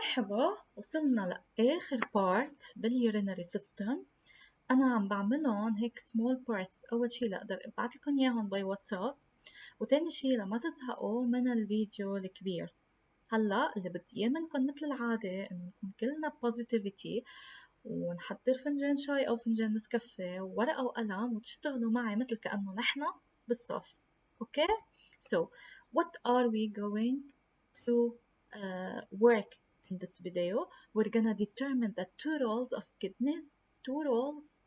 مرحبا، وصلنا لآخر part بالurinary system. أنا عم بعملهم هيك small parts. أول شي لأقدر أبعتلكن إياهم باي واتساب، وتاني شي لما تزهقوا من الفيديو الكبير. هلأ اللي بدي إياه منكن مثل العادة إنه نكون كلنا positivity، ونحضر فنجان شاي أو فنجان نسكافيه وورقة وقلم وتشتغلوا معي مثل كأنه نحن بالصف. Okay? So, what are we going to work in this video? We're gonna determine the two roles of kidneys. Two roles.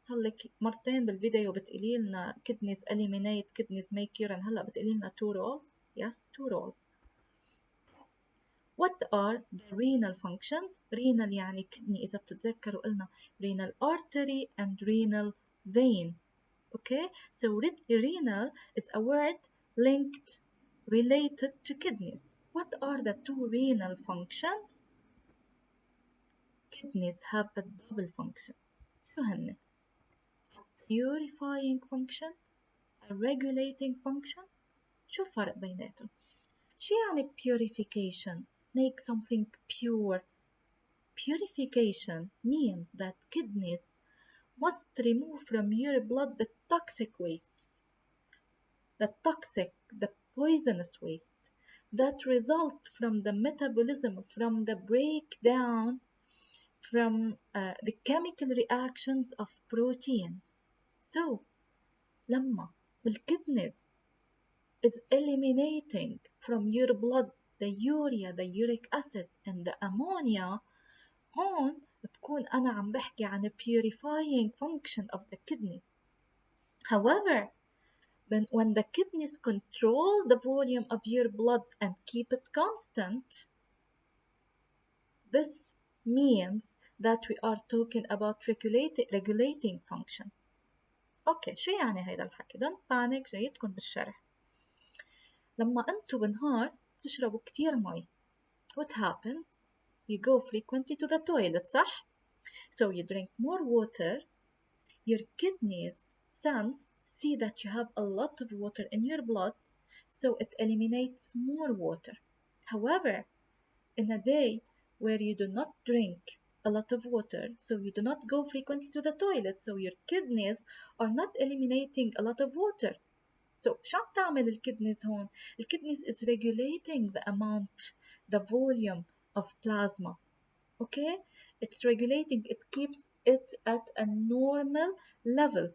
صار لك مرتين بالفيديو بتقولي لنا kidneys eliminate, kidneys make urine. هلا بتقولي لنا two roles. Yes, two roles. What are the renal functions? Renal يعني كدني. إذا بتتذكروا قلنا renal artery and renal vein. Okay, so renal is a word linked, related to kidneys. What are the two renal functions? Kidneys have a double function. شو هن؟ Purifying function, a regulating function. شو الفرق بيناتهم؟ شو يعني purification? Make something pure. Purification means that kidneys must remove from your blood the toxic wastes, the poisonous waste that result from the metabolism, from the breakdown, from the chemical reactions of proteins. So, لما الkidneys is eliminating from your blood the urea, the uric acid and the ammonia, هون بكون أنا عم بحكي عن purifying function of the kidney. However, when the kidneys control the volume of your blood and keep it constant, this means that we are talking about regulating function. اوكي، شو يعني هيدا الحكي؟ Don't panic، جايتكم بالشرح. لما انتو بالنهار تشربوا كتير مي، what happens? You go frequently to the toilet، صح؟ So you drink more water, your kidneys see that you have a lot of water in your blood, so it eliminates more water. However, in a day where you do not drink a lot of water, so you do not go frequently to the toilet, so your kidneys are not eliminating a lot of water. So شو عم تعمل الكدنيز هون؟ الكدنيز is regulating the amount, the volume of plasma. Okay? It's regulating, it keeps it at a normal level.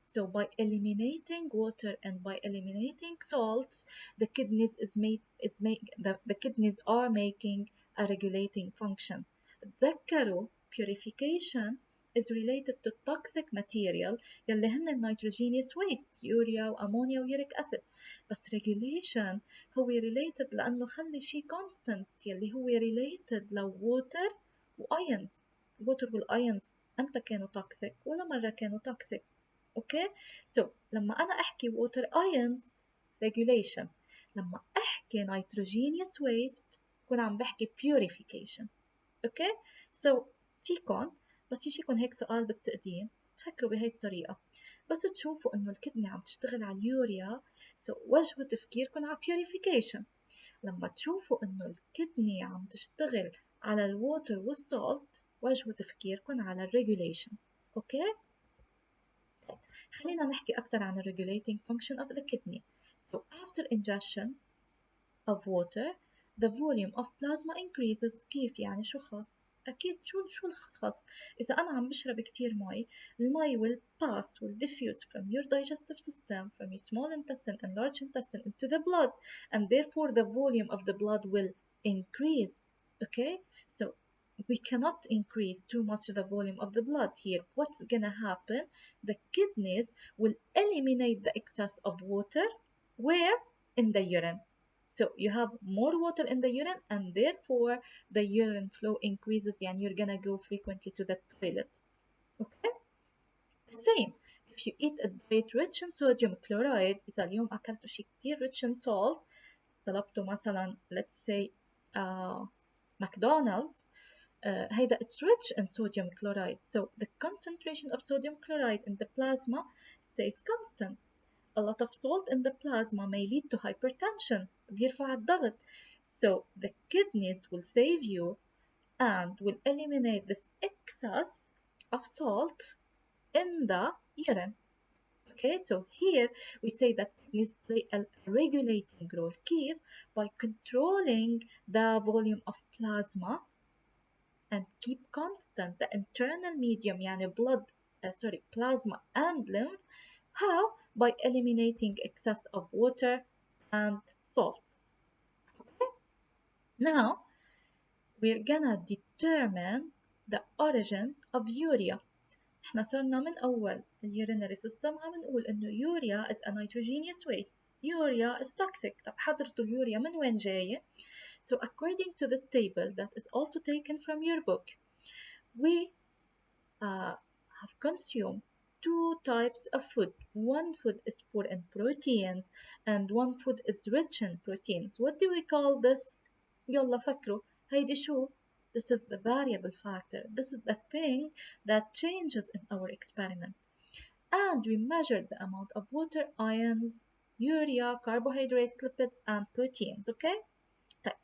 So by eliminating water and by eliminating salts, the kidneys the kidneys are making a regulating function. تذكروا purification is related to toxic material يلي هن nitrogenous waste, urea وammonia وuric acid. بس regulation هو related لأنه خلي شي constant يلي هو related لو water وions. water والions أمتى كانوا toxic؟ ولا مرة كانوا toxic. Okay? So لما أنا أحكي water ions regulation، لما أحكي nitrogenous waste كون عم بحكي purification. Okay? So فيكن بس يجيكن هيك سؤال بالتقديم تفكروا بهي الطريقة. بس تشوفوا إنه الكدني عم تشتغل على اليوريا، so وجهوا تفكيركن على purification. لما تشوفوا إنه الكدني عم تشتغل على الووتر والسولت، وجهوا تفكيركن على الريجوليشن. أوكي؟ خلينا نحكي أكثر عن regulating function of the kidney. So after ingestion of water, the volume of plasma increases. كيف يعني؟ شو خص؟ أكيد شو الخص؟ إذا أنا عم بشرب كتير مي، المي will diffuse from your digestive system, from your small intestine and large intestine into the blood, and therefore the volume of the blood will increase. Okay? So we cannot increase too much the volume of the blood here. What's gonna happen? The kidneys will eliminate the excess of water. Where? In the urine. So you have more water in the urine and therefore the urine flow increases and you're gonna go frequently to the toilet. Okay? The same. If you eat a diet rich in sodium chloride، إذا اليوم أكلتوا شي كتير rich in salt، طلبتوا مثلا let's say McDonald's، هيدا it's rich in sodium chloride. So the concentration of sodium chloride in the plasma stays constant. A lot of salt in the plasma may lead to hypertension. بيرفع الضغط. So the kidneys will save you and will eliminate this excess of salt in the urine. Okay, so here we say that kidneys play a regulating role. كيف? By controlling the volume of plasma and keep constant the internal medium يعني blood plasma and lymph. How? By eliminating excess of water and salts. Okay? Now we're gonna determine the origin of urea. احنا صرنا من أول urinary system عم نقول إنه urea is a nitrogenous waste. Urea is toxic. طب حضرتوا اليوريا من وين جاية؟ So according to this table that is also taken from your book, we have consumed two types of food. One food is poor in proteins and one food is rich in proteins. What do we call this? يلا فكروا. هيدي شو؟ This is the variable factor. This is the thing that changes in our experiment. And we measured the amount of water, ions, urea, carbohydrates, lipids, and proteins. Okay? طيب.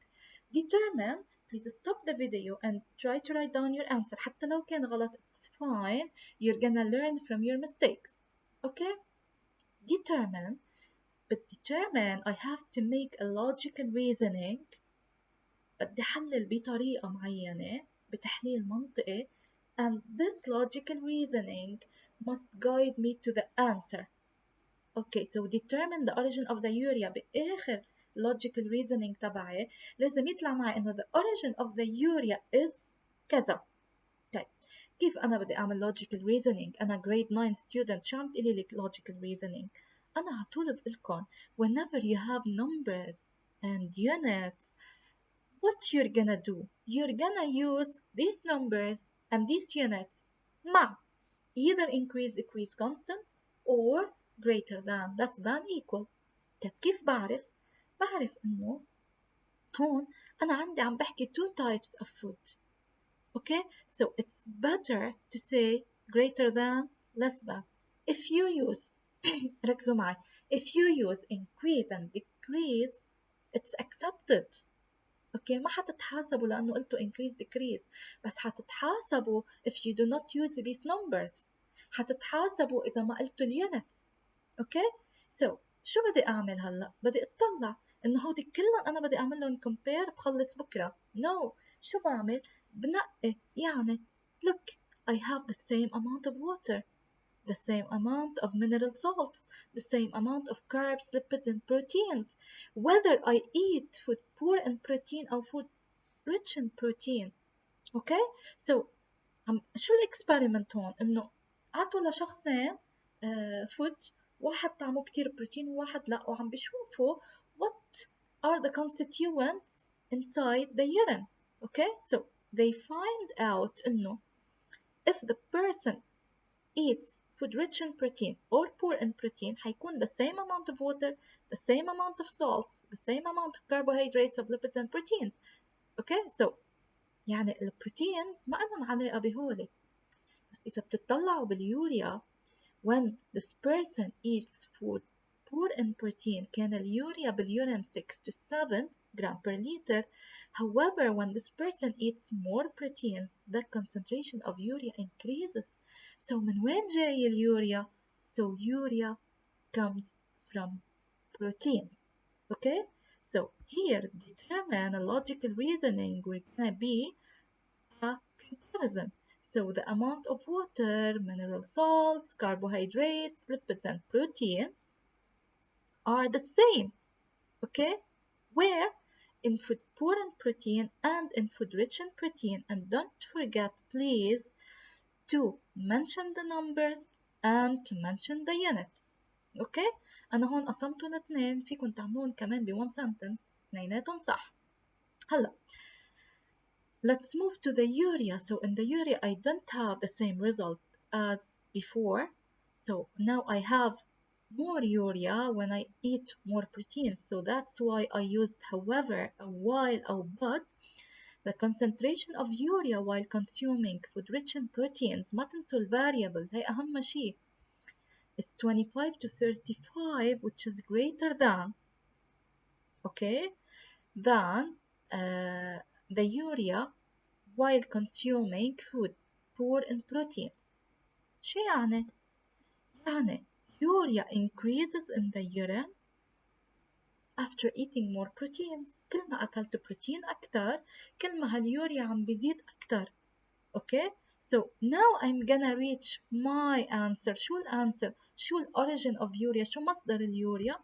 Determine. Please stop the video and try to write down your answer. حتى لو كان غلط, it's fine. You're gonna learn from your mistakes. Okay? Determine. But determine, I have to make a logical reasoning. بدي أحلل بطريقة معينة بتحليل منطقي, and this logical reasoning must guide me to the answer. Okay, so determine the origin of the urea. بآخر logical reasoning تبعي لازم يطلع معي إنه the origin of the urea is كذا. طيب كيف أنا بدي أعمل logical reasoning؟ أنا grade 9 student شو عم تقولي لك logical reasoning؟ أنا على طول بقولكم whenever you have numbers and units, what you're gonna do? You're gonna use these numbers and these units مع either increase, decrease, constant or greater than, less than, equal. طيب كيف بعرف؟ بعرف إنه هون أنا عندي عم بحكي two types of food. Okay, so it's better to say greater than, less than. If you use ركزوا معي, if you use increase and decrease, it's accepted. اوكي ما حتتحاسبوا لانه قلتوا increase decrease, بس حتتحاسبوا if you do not use these numbers. حتتحاسبوا اذا ما قلتوا اليونتس. اوكي so شو بدي اعمل هلا؟ بدي اطلع انه هودي كلهم انا بدي اعمل لهم compare بخلص بكره. no, شو بعمل؟ بنقي يعني look, I have the same amount of water, the same amount of mineral salts, the same amount of carbs, lipids, and proteins. Whether I eat food poor in protein or food rich in protein. Okay? So, شو الإكسبيرمنت هون؟ إنه عطوا لشخصين food, واحد طعمه كتير بروتين وواحد لا, وعم بيشوفوا what are the constituents inside the urine. Okay? So, they find out إنه if the person eats food rich in protein or poor in protein, حيكون the same amount of water, the same amount of salts, the same amount of carbohydrates, of lipids and proteins. Okay, so يعني البروتينز ما لهم علاقة بهولي. بس إذا بتطلعوا باليوريا, when this person eats food poor in protein, كان اليوريا باليورين 6 to 7 gram per liter. However, when this person eats more proteins, the concentration of urea increases. So من وين جاي اليوريا? So urea comes from proteins. Okay? So here, determine a logical reasoning will be a comparison. So the amount of water, mineral salts, carbohydrates, lipids, and proteins are the same. Okay? Where? In food poor in protein and in food rich in protein. And don't forget, please, to mention the numbers and to mention the units. Okay? أنا هون قسمتهم اثنين, فيكم تعملون كمان ب one sentence, اثنيناتهم صح. هلا let's move to the urea. So in the urea, I don't have the same result as before. So now I have more urea when I eat more proteins. So that's why I used however, a while, or but. The concentration of urea while consuming food rich in proteins, ما تنسوا الفاريبل, هي أهم شيء, is 25 to 35, which is greater than, okay, than the urea while consuming food poor in proteins. شو يعني؟ يعني urea increases in the urine after eating more proteins. كل ما أكلت بروتين أكتر كل ما هاليوريا عم بيزيد أكتر. Okay? So now I'm gonna reach my answer. شو الأنسر؟ شو الأوريجين of urea؟ شو مصدر اليوريا؟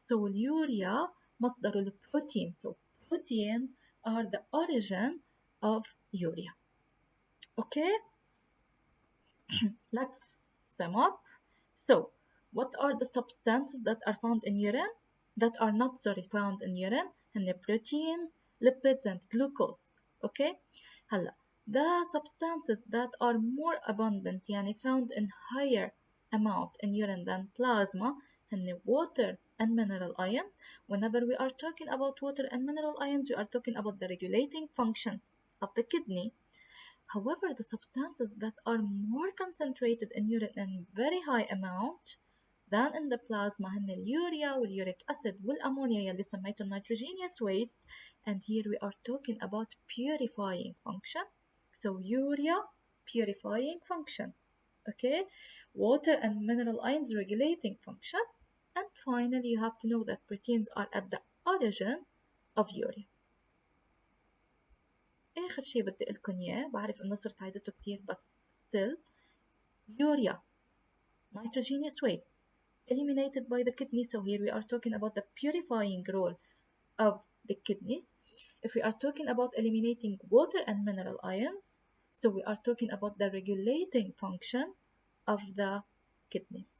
So اليوريا مصدر البروتين. So proteins are the origin of urea. Okay? Let's sum up. So, what are the substances that are found in urine? That are not found in urine, and the proteins, lipids, and glucose. Okay? هلا the substances that are more abundant يعني found in higher amount in urine than plasma and the water and mineral ions. Whenever we are talking about water and mineral ions, we are talking about the regulating function of the kidney. However, the substances that are more concentrated in urine in very high amount than in the plasma هن اليوريا والuric acid والأمونيا يلي سميته nitrogenous waste, and here we are talking about purifying function. So urea purifying function, okay, water and mineral ions regulating function, and finally you have to know that proteins are at the origin of urea. آخر شي بدي أقولكن إياه، بعرف إنه صرت عيدته كتير بس still urea nitrogenous wastes eliminated by the kidney. So here we are talking about the purifying role of the kidneys. If we are talking about eliminating water and mineral ions, so we are talking about the regulating function of the kidneys.